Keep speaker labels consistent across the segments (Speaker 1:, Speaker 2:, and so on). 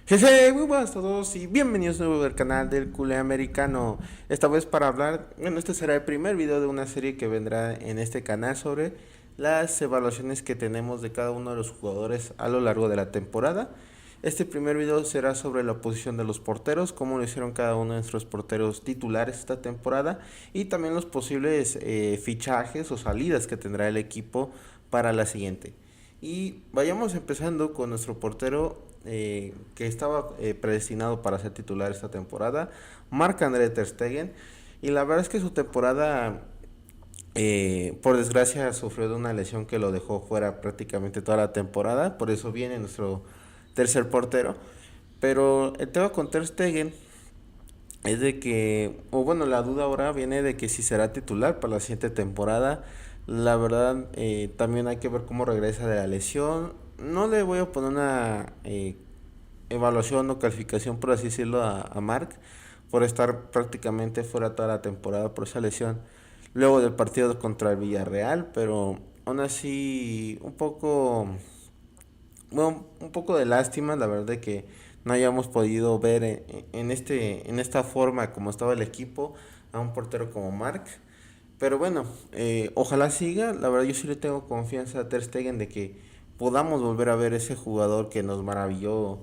Speaker 1: Jeje, muy buenas a todos y bienvenidos de nuevo al canal del culé americano. Esta vez para hablar, bueno, este será el primer video de una serie que vendrá en este canal sobre las evaluaciones que tenemos de cada uno de los jugadores a lo largo de la temporada. Este primer video será sobre la posición de los porteros, cómo lo hicieron cada uno de nuestros porteros titulares esta temporada y también los posibles fichajes o salidas que tendrá el equipo para la siguiente. Y vayamos empezando con nuestro portero que estaba predestinado para ser titular esta temporada, Marc-André Ter Stegen. Y la verdad es que su temporada, por desgracia, sufrió de una lesión que lo dejó fuera prácticamente toda la temporada. Por eso viene nuestro tercer portero. Pero el tema con Ter Stegen es de que, o bueno, la duda ahora viene de que si será titular para la siguiente temporada. La verdad, también hay que ver cómo regresa de la lesión. No le voy a poner una evaluación o calificación, por así decirlo, a Mark por estar prácticamente fuera toda la temporada por esa lesión. Luego del partido contra el Villarreal, pero aún así un poco de lástima, la verdad, de que no hayamos podido ver en esta forma como estaba el equipo a un portero como Mark. Pero bueno, ojalá siga. La verdad, yo sí le tengo confianza a Ter Stegen de que podamos volver a ver ese jugador que nos maravilló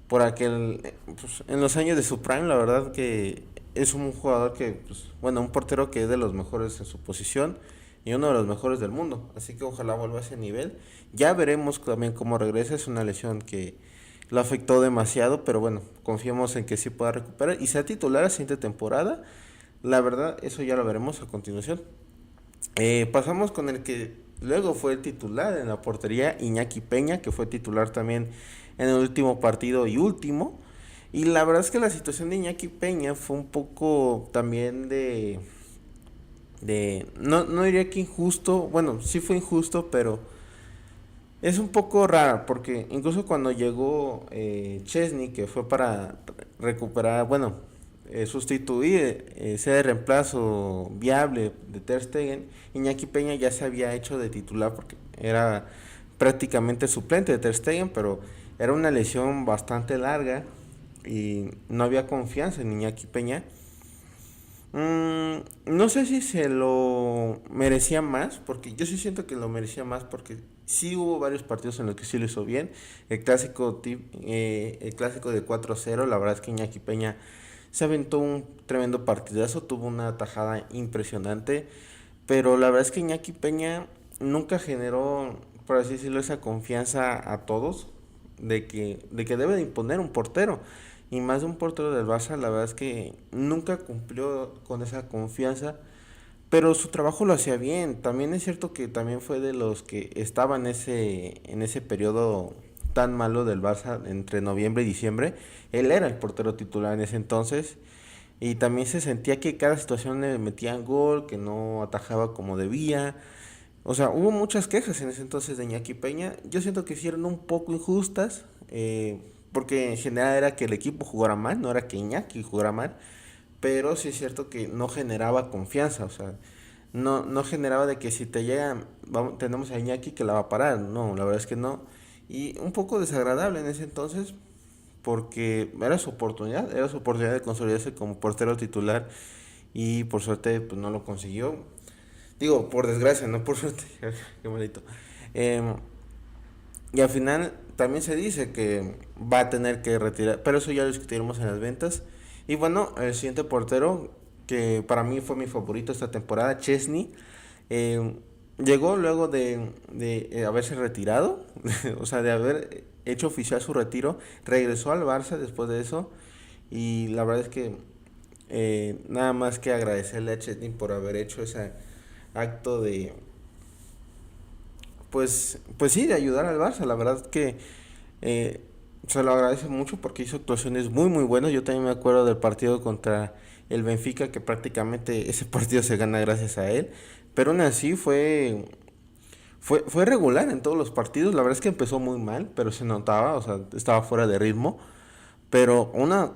Speaker 1: por aquel, pues, en los años de su prime. La verdad que es un jugador que, pues, bueno, un portero que es de los mejores en su posición y uno de los mejores del mundo. Así que ojalá vuelva a ese nivel. Ya veremos también cómo regresa. Es una lesión que lo afectó demasiado, pero bueno, confiamos en que sí pueda recuperar y sea titular la siguiente temporada. La verdad, eso ya lo veremos a continuación. Pasamos con el que luego fue titular en la portería, Iñaki Peña, que fue titular también en el último partido y último. Y la verdad es que la situación de Iñaki Peña fue un poco también no diría que injusto, bueno, sí fue injusto, pero es un poco raro, porque incluso cuando llegó Chesney, que fue para recuperar, bueno, sustituir, ser de reemplazo viable de Ter Stegen, Iñaki Peña ya se había hecho de titular porque era prácticamente suplente de Ter Stegen, pero era una lesión bastante larga y no había confianza en Iñaki Peña. No sé si se lo merecía más, porque yo sí siento que lo merecía más, porque sí hubo varios partidos en los que sí lo hizo bien. El clásico de 4-0, la verdad es que Iñaki Peña se aventó un tremendo partidazo, tuvo una tajada impresionante, pero la verdad es que Iñaki Peña nunca generó, por así decirlo, esa confianza a todos de que debe de imponer un portero. Y más de un portero del Barça, la verdad es que nunca cumplió con esa confianza, pero su trabajo lo hacía bien. También es cierto que también fue de los que estaba en ese periodo tan malo del Barça entre noviembre y diciembre. Él era el portero titular en ese entonces. Y también se sentía que cada situación le metían gol, que no atajaba como debía. O sea, hubo muchas quejas en ese entonces de Iñaki Peña. Yo siento que hicieron un poco injustas, porque en general era que el equipo jugara mal, no era que Iñaki jugara mal, pero sí es cierto que no generaba confianza, o sea, no generaba de que si te llegan, tenemos a Iñaki que la va a parar, no, la verdad es que no. Y un poco desagradable en ese entonces, porque era su oportunidad de consolidarse como portero titular y por suerte pues no lo consiguió. Digo, por desgracia, no por suerte. Qué malito. Em, y al final también se dice que va a tener que retirar, pero eso ya lo discutiremos en las ventas. Y bueno, el siguiente portero, que para mí fue mi favorito esta temporada, Chesney, llegó luego de haberse retirado, o sea, de haber hecho oficial su retiro, regresó al Barça después de eso. Y la verdad es que nada más que agradecerle a Chesney por haber hecho ese acto de, pues sí, de ayudar al Barça. La verdad que eh, se lo agradece mucho porque hizo actuaciones muy muy buenas. Yo también me acuerdo del partido contra el Benfica, que prácticamente ese partido se gana gracias a él. Pero aún así fue regular en todos los partidos. La verdad es que empezó muy mal, pero se notaba, o sea, estaba fuera de ritmo. Pero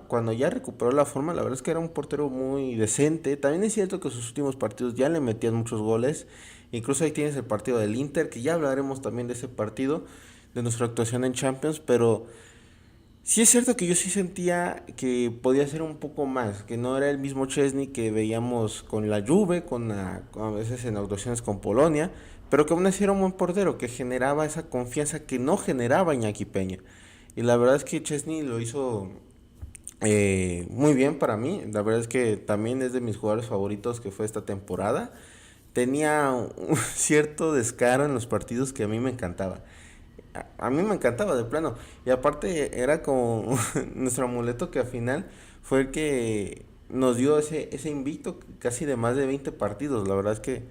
Speaker 1: cuando ya recuperó la forma, la verdad es que era un portero muy decente. También es cierto que sus últimos partidos ya le metían muchos goles. Incluso ahí tienes el partido del Inter, que ya hablaremos también de ese partido, de nuestra actuación en Champions. Pero Sí es cierto que yo sí sentía que podía ser un poco más, que no era el mismo Chesney que veíamos con la Juve, con a veces en actuaciones con Polonia, pero que aún así era un buen portero, que generaba esa confianza que no generaba Iñaki Peña. Y la verdad es que Chesney lo hizo muy bien para mí. La verdad es que también es de mis jugadores favoritos que fue esta temporada. Tenía un cierto descaro en los partidos que a mí me encantaba. A mí me encantaba de plano. Y aparte era como nuestro amuleto que al final fue el que nos dio ese invicto casi de más de 20 partidos. La verdad es que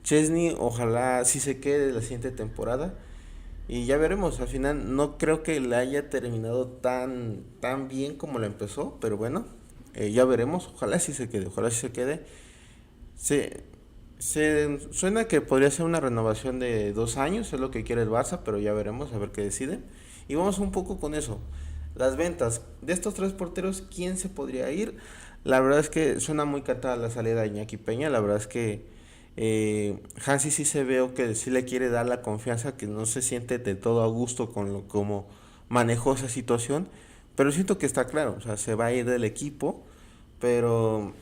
Speaker 1: Chesney ojalá sí se quede la siguiente temporada. Y ya veremos, al final no creo que la haya terminado tan bien como la empezó, pero bueno, ya veremos, ojalá sí se quede, ojalá sí se quede. Se, suena que podría ser una renovación de 2 años, es lo que quiere el Barça, pero ya veremos, a ver qué decide. Y vamos un poco con eso. Las ventas. De estos tres porteros, ¿quién se podría ir? La verdad es que suena muy catada la salida de Iñaki Peña. La verdad es que Hansi sí se veo que sí le quiere dar la confianza, que no se siente de todo a gusto con lo como manejó esa situación. Pero siento que está claro, o sea, se va a ir del equipo, pero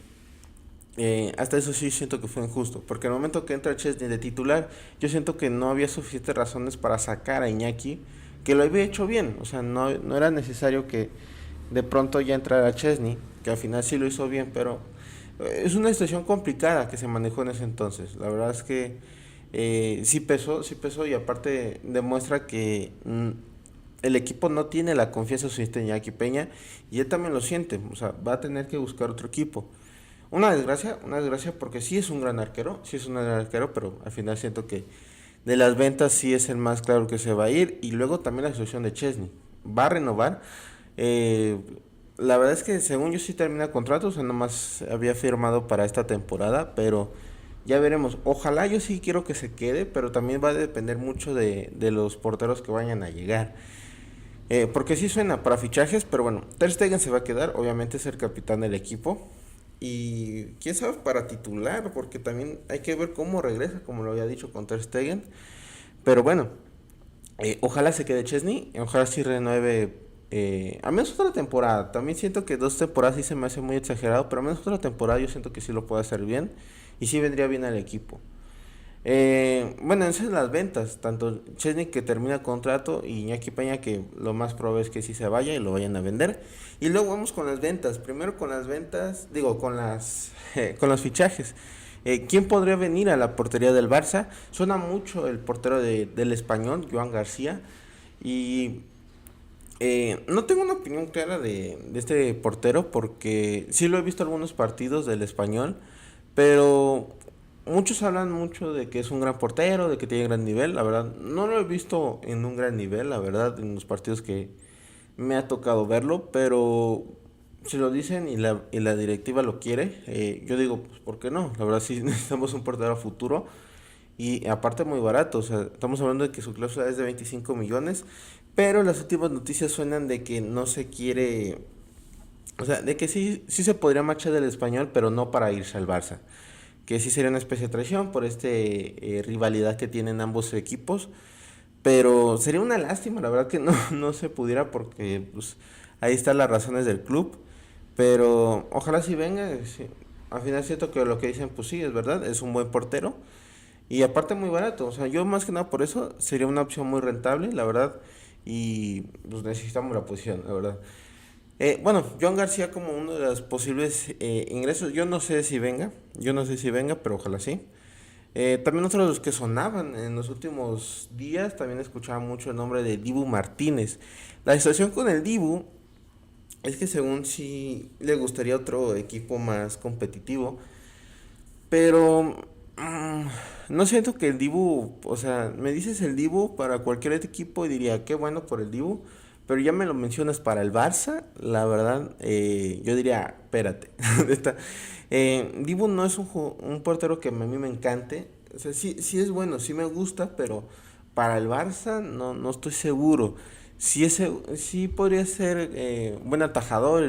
Speaker 1: hasta eso sí siento que fue injusto, porque el momento que entra Chesney de titular, yo siento que no había suficientes razones para sacar a Iñaki, que lo había hecho bien, o sea, no era necesario que de pronto ya entrara Chesney, que al final sí lo hizo bien, pero es una situación complicada que se manejó en ese entonces. La verdad es que sí pesó y aparte demuestra que el equipo no tiene la confianza suficiente en Iñaki Peña y él también lo siente, o sea, va a tener que buscar otro equipo. Una desgracia porque sí es un gran arquero, sí es un gran arquero, pero al final siento que de las ventas sí es el más claro que se va a ir. Y luego también la situación de Chesney. Va a renovar. Eh, la verdad es que según yo sí termina contrato, o sea, nomás había firmado para esta temporada, pero ya veremos. Ojalá yo sí quiero que se quede, pero también va a depender mucho de los porteros que vayan a llegar. Porque sí suena para fichajes, pero bueno, Ter Stegen se va a quedar, obviamente es el capitán del equipo. Y quién sabe para titular, porque también hay que ver cómo regresa, como lo había dicho con Ter Stegen. Pero bueno, ojalá se quede Chesney, ojalá sí renueve al menos otra temporada. También siento que 2 temporadas sí se me hace muy exagerado, pero al menos otra temporada yo siento que sí lo puede hacer bien y sí vendría bien al equipo. Bueno, esas son las ventas, tanto Chesney que termina contrato y Iñaki Peña que lo más probable es que sí se vaya y lo vayan a vender. Y luego vamos con las ventas, primero con las ventas, digo, con los fichajes. ¿Quién podría venir a la portería del Barça? Suena mucho el portero del Español, Joan García, y no tengo una opinión clara de este portero porque sí lo he visto algunos partidos del Español, pero muchos hablan mucho de que es un gran portero, de que tiene gran nivel. La verdad, no lo he visto en un gran nivel, la verdad, en los partidos que me ha tocado verlo, pero si lo dicen y la directiva lo quiere, yo digo, pues, ¿por qué no? La verdad, sí necesitamos un portero a futuro. Y aparte muy barato, o sea, estamos hablando de que su cláusula es de 25 millones, pero las últimas noticias suenan de que no se quiere, o sea, de que sí se podría marchar del Español, pero no para irse al Barça. Que sí sería una especie de traición por rivalidad que tienen ambos equipos. Pero sería una lástima, la verdad que no, no se pudiera porque pues, ahí están las razones del club. Pero ojalá sí venga. Sí. Al final siento que lo que dicen, pues sí, es verdad, es un buen portero. Y aparte muy barato. O sea, yo más que nada por eso sería una opción muy rentable, la verdad. Y pues necesitamos la posición, la verdad. Bueno, John García como uno de los posibles ingresos, yo no sé si venga, pero ojalá sí. También otros de los que sonaban en los últimos días, también escuchaba mucho el nombre de Dibu Martínez. La situación con el Dibu es que según sí le gustaría otro equipo más competitivo, pero no siento que el Dibu, o sea, me dices el Dibu para cualquier equipo y diría, qué bueno por el Dibu, pero ya me lo mencionas para el Barça, la verdad, yo diría, espérate. Dibu no es un portero que a mí me encante, o sea, sí es bueno, sí me gusta, pero para el Barça no estoy seguro. Sí podría ser buen atajador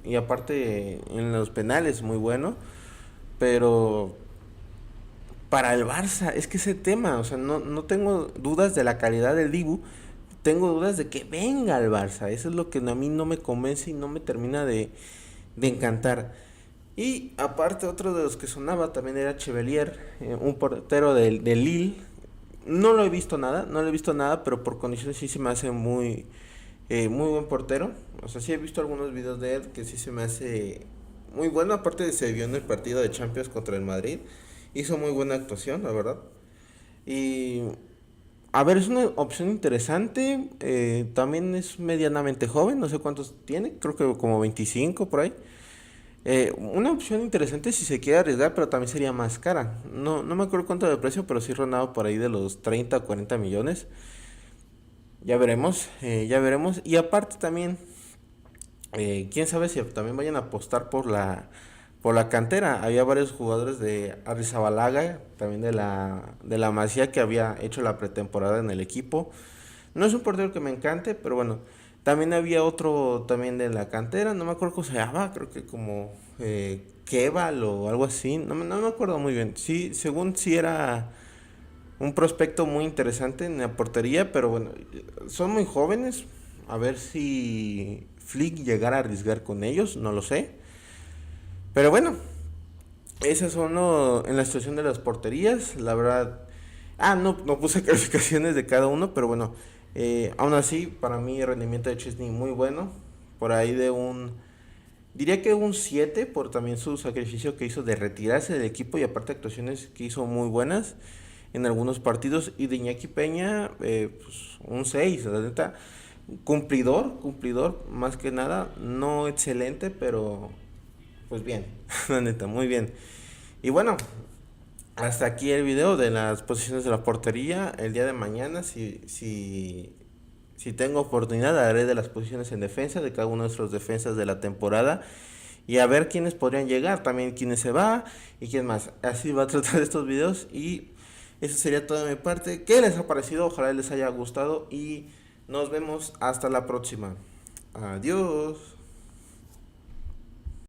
Speaker 1: y aparte en los penales muy bueno, pero para el Barça, es que ese tema, o sea, no tengo dudas de la calidad del Dibu, tengo dudas de que venga al Barça. Eso es lo que a mí no me convence y no me termina de encantar. Y aparte otro de los que sonaba también era Chevalier, un portero del Lille. No lo he visto nada, no lo he visto nada, pero por condiciones sí se me hace muy buen portero. O sea, sí he visto algunos videos de él que sí se me hace muy bueno. Aparte de se vio en el partido de Champions contra el Madrid. Hizo muy buena actuación, la verdad. Y a ver, es una opción interesante. También es medianamente joven, no sé cuántos tiene, creo que como 25 por ahí. Una opción interesante si se quiere arriesgar, pero también sería más cara. No me acuerdo cuánto de precio, pero sí rondaba por ahí de los 30 o 40 millones. Ya veremos, ya veremos. Y aparte también, quién sabe si también vayan a apostar por la cantera. Había varios jugadores de Arrizabalaga, también de la Masía, que había hecho la pretemporada en el equipo. No es un portero que me encante, pero bueno. También había otro también de la cantera, no me acuerdo cómo se llama, creo que como Keval o algo así, no me acuerdo muy bien. Sí, según sí era un prospecto muy interesante en la portería, pero bueno, son muy jóvenes. A ver si Flick llegara a arriesgar con ellos, no lo sé. Pero bueno, esas son en la situación de las porterías, la verdad. No puse calificaciones de cada uno, pero bueno, aún así, para mí el rendimiento de Chesney muy bueno. Por ahí diría que un 7 por también su sacrificio que hizo de retirarse del equipo y aparte actuaciones que hizo muy buenas en algunos partidos. Y de Iñaki Peña, pues un 6 la neta. Cumplidor, más que nada. No excelente, pero pues bien, la neta, muy bien. Y bueno, hasta aquí el video de las posiciones de la portería. El día de mañana, si tengo oportunidad, haré de las posiciones en defensa, de cada uno de nuestros defensas de la temporada. Y a ver quiénes podrían llegar, también quiénes se va y quién más. Así va a tratar estos videos y eso sería todo de mi parte. ¿Qué les ha parecido? Ojalá les haya gustado y nos vemos hasta la próxima. Adiós.